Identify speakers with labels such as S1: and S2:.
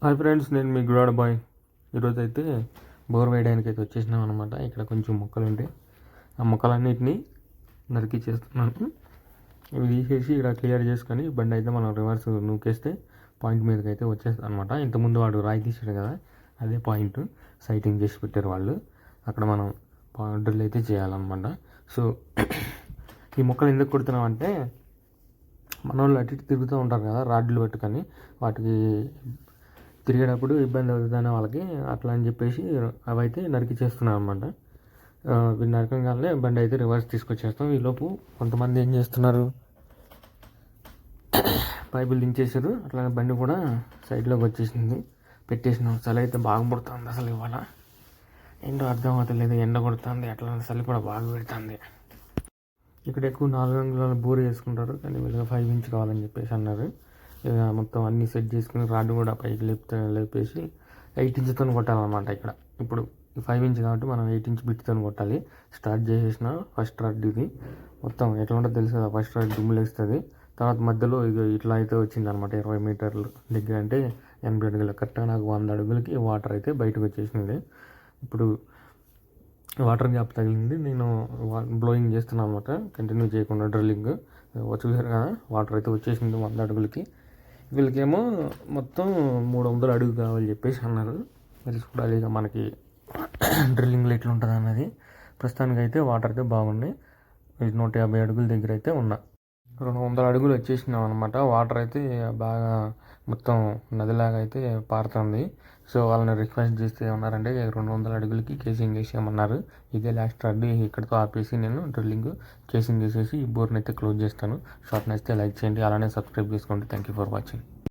S1: Hi friends, నేను మీ గుడాడ bye. ఈరోజు అయితే బోర్ వేయడానికి అయితే వచ్చేసినాం అనమాట. ఇక్కడ కొంచెం మొక్కలు ఉంటాయి, ఆ మొక్కలన్నిటిని నరికి చేస్తున్నాను. ఇవి తీసేసి ఇక్కడ క్లియర్ చేసుకొని బండి అయితే మనం రివర్స్ నూకేస్తే పాయింట్ మీదకి అయితే వచ్చేస్తుంది అనమాట. ఇంతకుముందు వాడు రాయి తీసాడు కదా, అదే పాయింట్ సైటింగ్ చేసి పెట్టారు వాళ్ళు. అక్కడ మనం డ్రిల్ అయితే చేయాలన్నమాట. సో ఈ మొక్కలు ఎందుకు కొడుతున్నాం అంటే, మన వాళ్ళు అటు ఇటు తిరుగుతూ ఉంటారు కదా రాడ్లు పెట్టుకొని, వాటికి తిరిగేటప్పుడు ఇబ్బంది అవుతుందని వాళ్ళకి అట్లా అని చెప్పేసి అవైతే నరికి చేస్తున్నాం అనమాట. వీళ్ళు నరకంగానే బండి అయితే రివర్స్ తీసుకొచ్చేస్తాం. ఈలోపు కొంతమంది ఏం చేస్తున్నారు, పైపులు దించేసారు. అట్లాగే బండి కూడా సైడ్లోకి వచ్చేసింది, పెట్టేసినాం. చలి అయితే బాగా పడుతుంది అసలు. ఇవాళ ఏంటో అర్థం అవుతలేదు, ఎండ కొడుతుంది, అట్లా చలి కూడా బాగా పెడుతుంది. ఇక్కడ ఎక్కువ 4 అంగుళాల బోర్ వేసుకుంటారు, కానీ వీళ్ళకి 5 ఇంచ్ కావాలని చెప్పేసి అన్నారు. మొత్తం అన్నీ సెట్ చేసుకుని రాడ్ కూడా పైకి లేపేసి 8 ఇంచ్తో కొట్టాలన్నమాట. ఇక్కడ ఇప్పుడు 5 ఇంచ్ కాబట్టి మనం 8 ఇంచ్ బిట్తో కొట్టాలి. స్టార్ట్ చేసేసిన ఫస్ట్ రాడ్ ఇది. మొత్తం ఎట్లా ఉంటుందో తెలుసు కదా, ఫస్ట్ రాడ్ దుమ్ములేస్తుంది. తర్వాత మధ్యలో ఇది ఇట్లా అయితే వచ్చింది అనమాట. 20 మీటర్లు దగ్గర అంటే 80 అడుగులు, కరెక్ట్గా నాకు 100 అడుగులకి వాటర్ అయితే బయటకు వచ్చేసింది. ఇప్పుడు వాటర్ గ్యాప్ తగిలింది, నేను బ్లోయింగ్ చేస్తున్నాను అనమాట, కంటిన్యూ చేయకుండా డ్రిల్లింగ్. చూసారు కదా, వాటర్ అయితే వచ్చేసింది 100 అడుగులకి. వీళ్ళకేమో మొత్తం 300 అడుగు కావాలి చెప్పేసి అన్నారు. మరి చూడాలి ఇక మనకి డ్రిల్లింగ్లో ఎట్లా ఉంటుంది అన్నది. ప్రస్తుతానికి అయితే వాటర్ అయితే బాగున్నాయి. 150 అడుగుల దగ్గర అయితే ఉన్నా, 200 అడుగులు వచ్చేసినాం అనమాట. వాటర్ అయితే బాగా మొత్తం నదిలాగా అయితే పారుతుంది. సో వాళ్ళని రిక్వెస్ట్ చేస్తే ఏమన్నారంటే 200 అడుగులకి కేసింగ్ వేసేయమన్నారు. ఇదే లాస్ట్ రాడ్, ఇక్కడితో ఆపేసి నేను డ్రిల్లింగ్ కేసింగ్ వేసేసి ఈ బోర్ని అయితే క్లోజ్ చేస్తాను. షార్ట్ నచ్చితే లైక్ చేయండి, అలానే సబ్స్క్రైబ్ చేసుకోండి. Thank you for watching.